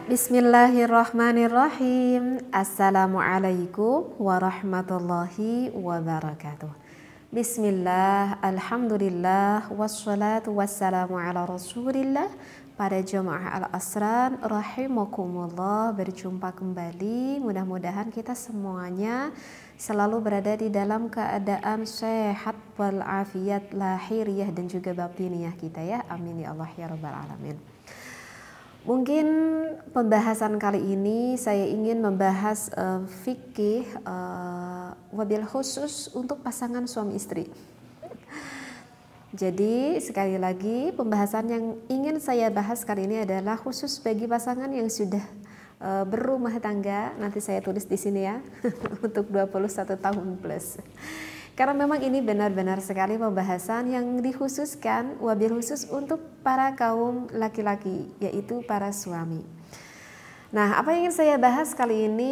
Bismillahirrahmanirrahim. Assalamualaikum warahmatullahi wabarakatuh. Bismillah, alhamdulillah, wassalatu wassalamu ala rasulillah. Pada jemaah al-asran rahimakumullah, berjumpa kembali. Mudah-mudahan kita semuanya selalu berada di dalam keadaan sehat walafiat lahiriah dan juga batiniah kita ya. Amin ya Allah ya rabbal alamin. Mungkin pembahasan kali ini saya ingin membahas fikih wabil khusus untuk pasangan suami istri. Jadi sekali lagi pembahasan yang ingin saya bahas kali ini adalah khusus bagi pasangan yang sudah berumah tangga. Nanti saya tulis di sini ya untuk 21 tahun plus. Karena memang ini benar-benar sekali pembahasan yang dikhususkan wabil khusus untuk para kaum laki-laki, yaitu para suami. Nah, apa yang ingin saya bahas kali ini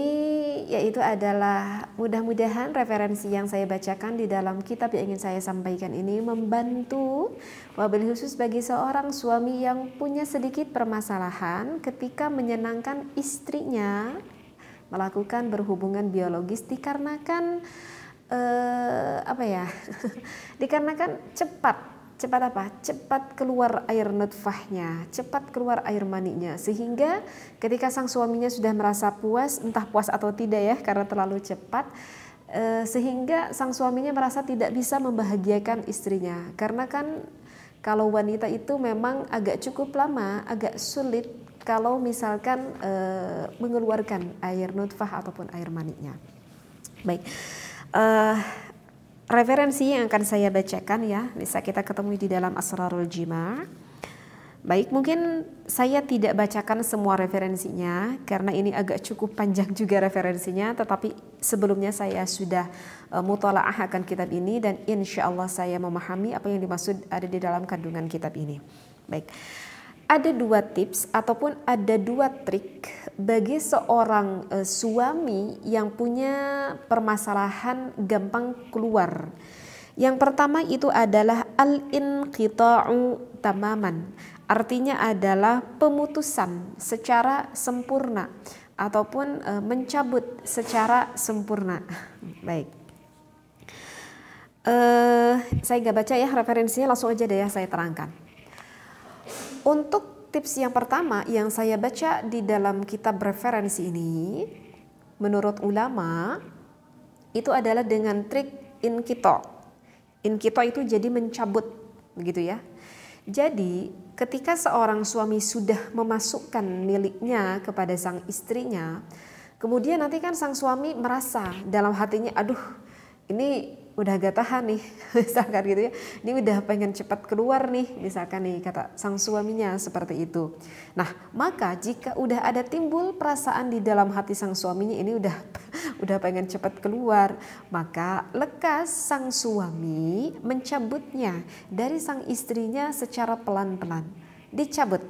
yaitu adalah mudah-mudahan referensi yang saya bacakan di dalam kitab yang ingin saya sampaikan ini membantu wabil khusus bagi seorang suami yang punya sedikit permasalahan ketika menyenangkan istrinya melakukan berhubungan biologis dikarenakan dikarenakan cepat keluar air nutfahnya, cepat keluar air maninya, sehingga ketika sang suaminya sudah merasa puas, entah puas atau tidak ya karena terlalu cepat, sehingga sang suaminya merasa tidak bisa membahagiakan istrinya. Karena kan kalau wanita itu memang agak cukup lama, agak sulit kalau misalkan mengeluarkan air nutfah ataupun air maninya. Baik. Referensi yang akan saya bacakan ya, bisa kita ketemu di dalam Asrarul Jima'. Baik, mungkin saya tidak bacakan semua referensinya karena ini agak cukup panjang juga referensinya, tetapi sebelumnya saya sudah mutalaah akan kitab ini dan insya Allah saya memahami apa yang dimaksud ada di dalam kandungan kitab ini. Baik. Ada dua tips ataupun ada dua trik bagi seorang suami yang punya permasalahan gampang keluar. Yang pertama itu adalah al-inqita'u tamaman. Artinya adalah pemutusan secara sempurna ataupun mencabut secara sempurna. Baik. Saya gak baca ya referensinya, langsung aja deh ya saya terangkan. Untuk tips yang pertama yang saya baca di dalam kitab referensi ini, menurut ulama itu adalah dengan trik inqita'. Inqita' itu jadi mencabut, begitu ya. Jadi ketika seorang suami sudah memasukkan miliknya kepada sang istrinya, kemudian nanti kan sang suami merasa dalam hatinya, aduh ini udah gak tahan nih, misalkan gitu ya, ini udah pengen cepat keluar nih, misalkan nih kata sang suaminya seperti itu. Nah, maka jika udah ada timbul perasaan di dalam hati sang suaminya ini udah pengen cepat keluar, maka lekas sang suami mencabutnya dari sang istrinya secara pelan-pelan, dicabut.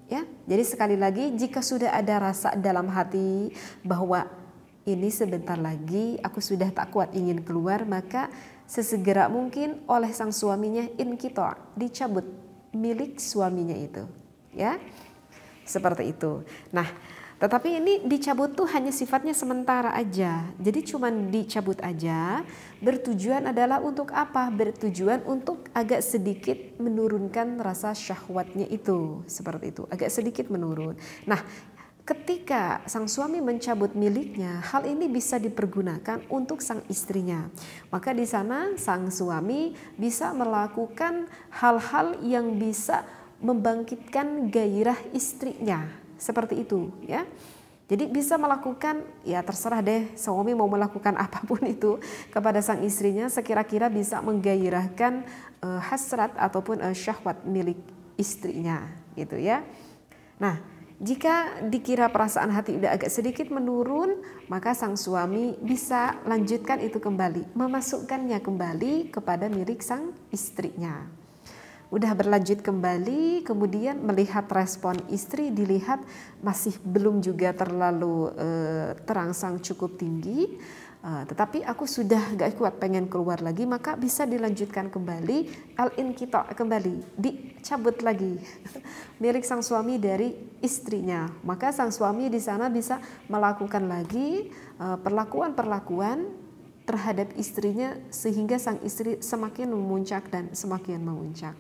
Ya, jadi sekali lagi jika sudah ada rasa dalam hati bahwa ini sebentar lagi aku sudah tak kuat ingin keluar, maka sesegera mungkin oleh sang suaminya inqita', dicabut milik suaminya itu, ya, seperti itu. Nah, tetapi ini dicabut tuh hanya sifatnya sementara aja, jadi cuman dicabut aja. Bertujuan adalah untuk apa? Bertujuan untuk agak sedikit menurunkan rasa syahwatnya itu, seperti itu, agak sedikit menurun. Nah, ketika sang suami mencabut miliknya, hal ini bisa dipergunakan untuk sang istrinya. Maka di sana sang suami bisa melakukan hal-hal yang bisa membangkitkan gairah istrinya. Seperti itu ya. Jadi bisa melakukan, ya terserah deh suami mau melakukan apapun itu kepada sang istrinya sekira-kira bisa menggairahkan hasrat ataupun syahwat milik istrinya gitu ya. Nah, jika dikira perasaan hati udah agak sedikit menurun, maka sang suami bisa lanjutkan itu kembali, memasukkannya kembali kepada milik sang istrinya. Udah berlanjut kembali, kemudian melihat respon istri, dilihat masih belum juga terlalu terangsang cukup tinggi, Tetapi aku sudah gak kuat, pengen keluar lagi, maka bisa dilanjutkan kembali, al-inqita' kembali, dicabut lagi milik sang suami dari istrinya. Maka sang suami di sana bisa melakukan lagi perlakuan-perlakuan terhadap istrinya sehingga sang istri semakin memuncak dan semakin memuncak.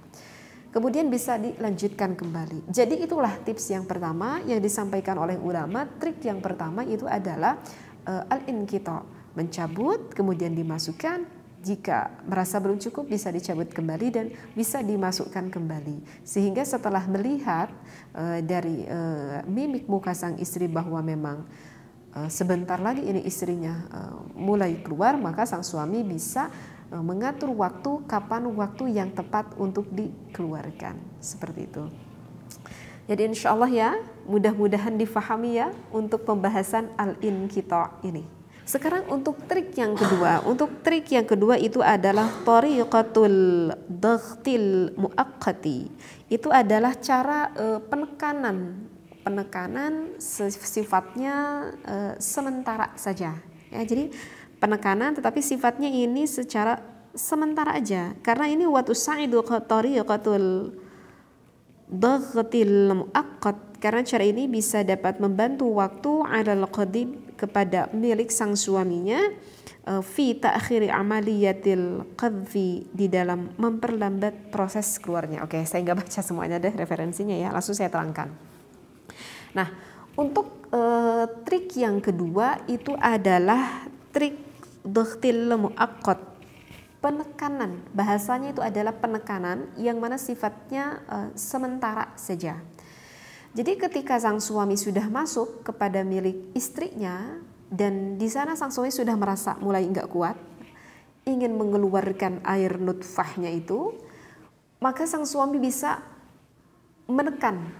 Kemudian bisa dilanjutkan kembali. Jadi itulah tips yang pertama yang disampaikan oleh ulama. Trik yang pertama itu adalah al-inqita', mencabut kemudian dimasukkan, jika merasa belum cukup bisa dicabut kembali dan bisa dimasukkan kembali, sehingga setelah melihat dari mimik muka sang istri bahwa memang sebentar lagi ini istrinya mulai keluar, maka sang suami bisa mengatur waktu, kapan waktu yang tepat untuk dikeluarkan, seperti itu. Jadi insya Allah ya, mudah-mudahan difahami ya untuk pembahasan al-inqita' ini. Sekarang untuk trik yang kedua. Untuk trik yang kedua itu adalah tariqatul daghtil muaqqati. Itu adalah cara penekanan sifatnya sementara saja. Ya, jadi penekanan tetapi sifatnya ini secara sementara aja. Karena ini wa tusaidu tariqatul daghtil muaqqat, karena cara ini bisa dapat membantu waktu alal qadib kepada milik sang suaminya fi ta'khiri amaliyatil qadfi, di dalam memperlambat proses keluarnya. Oke, saya nggak baca semuanya deh referensinya ya, langsung saya terangkan. Nah, untuk trik yang kedua itu adalah trik daghtil muaqqat, penekanan. Bahasanya itu adalah penekanan yang mana sifatnya sementara saja. Jadi ketika sang suami sudah masuk kepada milik istrinya dan di sana sang suami sudah merasa mulai nggak kuat, ingin mengeluarkan air nutfahnya itu, maka sang suami bisa menekan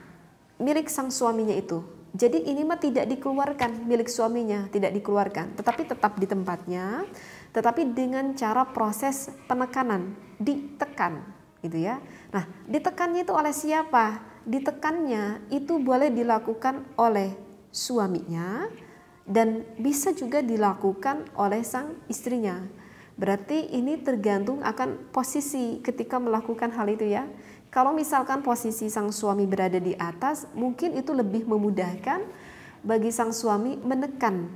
milik sang suaminya itu. Jadi ini mah tidak dikeluarkan, milik suaminya tidak dikeluarkan, tetapi tetap di tempatnya, tetapi dengan cara proses penekanan, ditekan gitu ya. Nah, ditekannya itu oleh siapa? Ditekannya itu boleh dilakukan oleh suaminya dan bisa juga dilakukan oleh sang istrinya. Berarti ini tergantung akan posisi ketika melakukan hal itu ya. Kalau misalkan posisi sang suami berada di atas, mungkin itu lebih memudahkan bagi sang suami menekan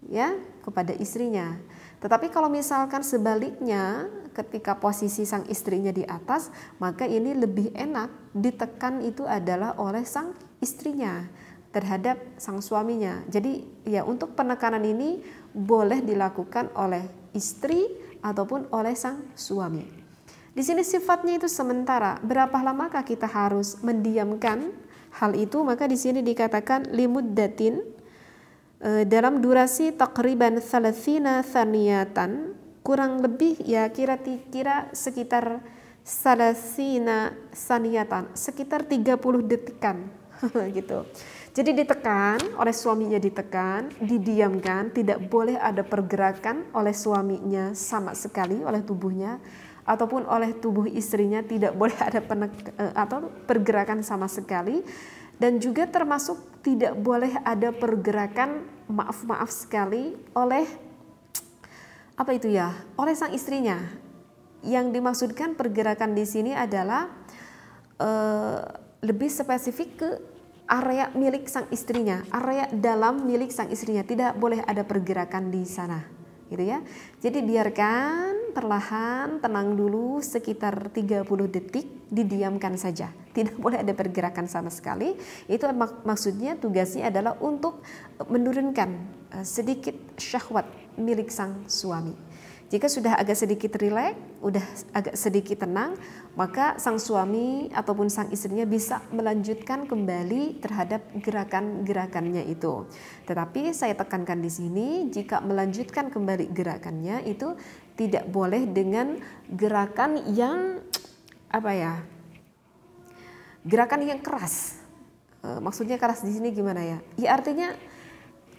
ya kepada istrinya. Tetapi kalau misalkan sebaliknya, ketika posisi sang istrinya di atas, maka ini lebih enak ditekan itu adalah oleh sang istrinya terhadap sang suaminya. Jadi ya untuk penekanan ini boleh dilakukan oleh istri ataupun oleh sang suami. Di sini sifatnya itu sementara. Berapa lamakah kita harus mendiamkan hal itu? Maka di sini dikatakan limuddatin, dalam durasi takriban 30 thaniyatan, kurang lebih ya kira-kira sekitar 30 thaniyatan, sekitar 30 detikan gitu. Jadi ditekan oleh suaminya, ditekan, didiamkan, tidak boleh ada pergerakan oleh suaminya sama sekali, oleh tubuhnya ataupun oleh tubuh istrinya tidak boleh ada atau pergerakan sama sekali. Dan juga termasuk tidak boleh ada pergerakan maaf sekali oleh apa itu ya? Oleh sang istrinya. Yang dimaksudkan pergerakan di sini adalah lebih spesifik ke area milik sang istrinya, area dalam milik sang istrinya, tidak boleh ada pergerakan di sana, gitu ya. Jadi biarkan perlahan, tenang dulu sekitar 30 detik, didiamkan saja. Tidak boleh ada pergerakan sama sekali. Itu maksudnya tugasnya adalah untuk menurunkan sedikit syahwat milik sang suami. Jika sudah agak sedikit rileks, udah agak sedikit tenang, maka sang suami ataupun sang istrinya bisa melanjutkan kembali terhadap gerakan-gerakannya itu. Tetapi saya tekankan di sini, jika melanjutkan kembali gerakannya itu tidak boleh dengan gerakan yang gerakan yang keras. Maksudnya keras di sini gimana ya? Ya artinya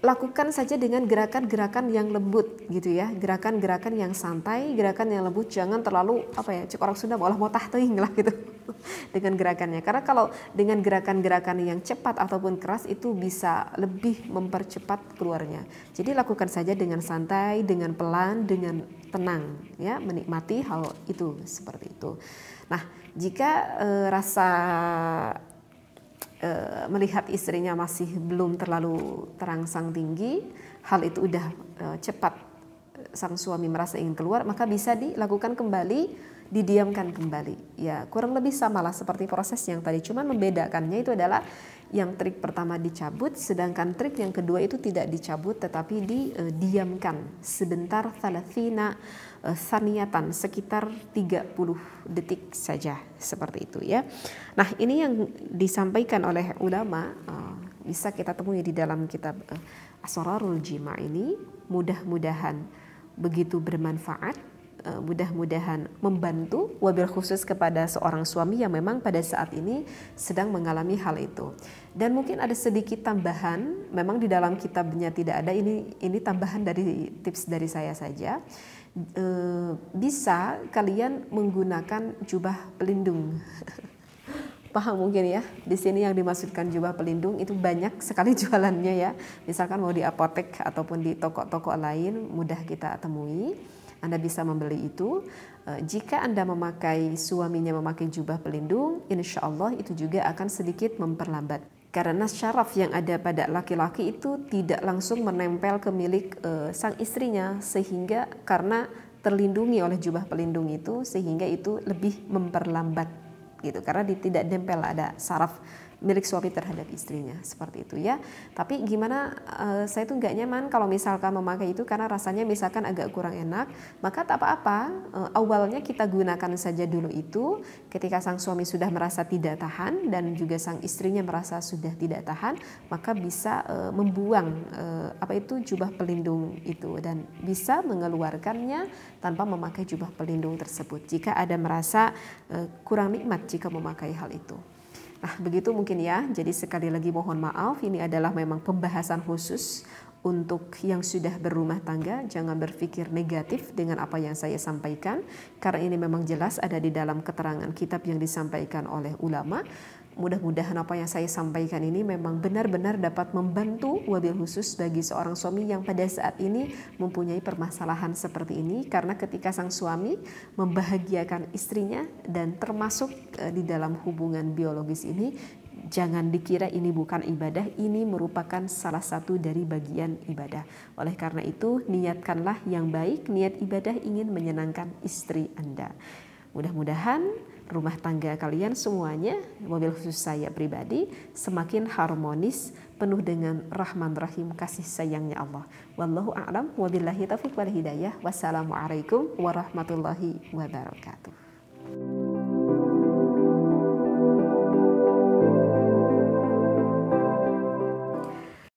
lakukan saja dengan gerakan-gerakan yang lembut gitu ya, gerakan-gerakan yang santai, gerakan yang lembut, jangan terlalu cek orang Sunda malah mau tahting lah gitu dengan gerakannya, karena kalau dengan gerakan-gerakan yang cepat ataupun keras itu bisa lebih mempercepat keluarnya. Jadi lakukan saja dengan santai, dengan pelan, dengan tenang ya, menikmati hal itu seperti itu. Nah, jika rasa melihat istrinya masih belum terlalu terangsang tinggi, hal itu udah cepat sang suami merasa ingin keluar, maka bisa dilakukan kembali, didiamkan kembali. Ya, kurang lebih samalah seperti proses yang tadi, cuman membedakannya itu adalah yang trik pertama dicabut, sedangkan trik yang kedua itu tidak dicabut tetapi didiamkan sebentar, thalathina saniyatan, sekitar 30 detik saja, seperti itu ya. Nah, ini yang disampaikan oleh ulama, bisa kita temui di dalam kitab Asrarul Jima ini. Mudah-mudahan begitu bermanfaat, mudah-mudahan membantu, wabil khusus kepada seorang suami yang memang pada saat ini sedang mengalami hal itu. Dan mungkin ada sedikit tambahan, memang di dalam kitabnya tidak ada, ini tambahan dari tips dari saya saja. Bisa kalian menggunakan jubah pelindung. Paham mungkin ya, di sini yang dimaksudkan jubah pelindung itu banyak sekali jualannya ya. Misalkan mau di apotek ataupun di toko-toko lain mudah kita temui. Anda bisa membeli itu. Jika Anda suaminya memakai jubah pelindung, insya Allah itu juga akan sedikit memperlambat. Karena syaraf yang ada pada laki-laki itu tidak langsung menempel ke milik sang istrinya, sehingga karena terlindungi oleh jubah pelindung itu, sehingga itu lebih memperlambat gitu, karena tidak nempel ada saraf milik suami terhadap istrinya, seperti itu ya. Tapi gimana, saya tuh nggak nyaman kalau misalkan memakai itu karena rasanya misalkan agak kurang enak, maka tak apa-apa, awalnya kita gunakan saja dulu itu. Ketika sang suami sudah merasa tidak tahan dan juga sang istrinya merasa sudah tidak tahan, maka bisa membuang jubah pelindung itu dan bisa mengeluarkannya tanpa memakai jubah pelindung tersebut jika ada merasa kurang nikmat jika memakai hal itu. Nah, begitu mungkin ya. Jadi sekali lagi mohon maaf, ini adalah memang pembahasan khusus untuk yang sudah berumah tangga. Jangan berpikir negatif dengan apa yang saya sampaikan, karena ini memang jelas ada di dalam keterangan kitab yang disampaikan oleh ulama. Mudah-mudahan apa yang saya sampaikan ini memang benar-benar dapat membantu, wabil khusus bagi seorang suami yang pada saat ini mempunyai permasalahan seperti ini. Karena ketika sang suami membahagiakan istrinya dan termasuk di dalam hubungan biologis ini, jangan dikira ini bukan ibadah, ini merupakan salah satu dari bagian ibadah. Oleh karena itu, niatkanlah yang baik, niat ibadah ingin menyenangkan istri Anda. Mudah-mudahan rumah tangga kalian semuanya, wabil khusus saya pribadi, semakin harmonis, penuh dengan rahman rahim kasih sayangnya Allah. Wallahu a'lam, wabillahi taufiq wal hidayah. Wassalamualaikum warahmatullahi wabarakatuh.